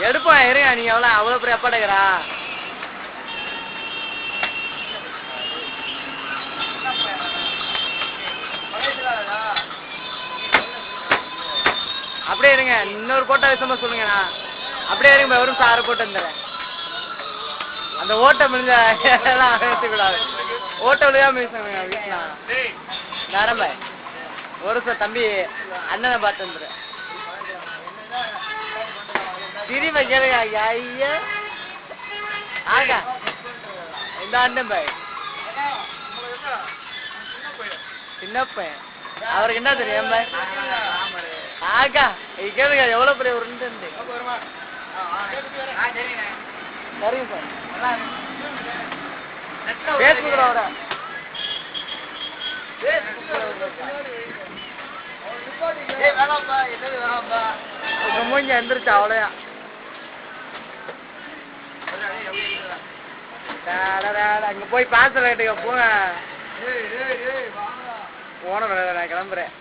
எடுப்பா இருங்க, நீங்க அவ்வளவு பெரிய அப்பாடகரா? அப்படியே இருங்க, இன்னொரு போட்டோ விஷயமா சொல்லுங்கண்ணா. அப்படியே இருங்க, வெறும் சாரை போட்டு வந்துடுறேன். அந்த ஓட்டை முடிஞ்ச எல்லாம் பேசக்கூடாது. ஓட்டை விழுதா பேசுங்க வீட்டுல நரம்ப ஒரு சார் தம்பி அண்ணனை பார்த்து வந்துடுறேன். திரும்ப கேளுங்க ஐயா. ஆகா இந்த அண்ணன் பாய் சின்ன பையன், அவருக்கு என்ன தெரியும் பாய்? ஆகா கேளுங்க எவ்வளவு பெரிய உருண்டு. சரிங்க சார், பேஸ்புக்ல வர மூஞ்ச எந்திரிச்சு அவ்வளோயா. அங்க போய் பாசல் கேட்டுக்க போங்க. போன நான் கிளம்புறேன்.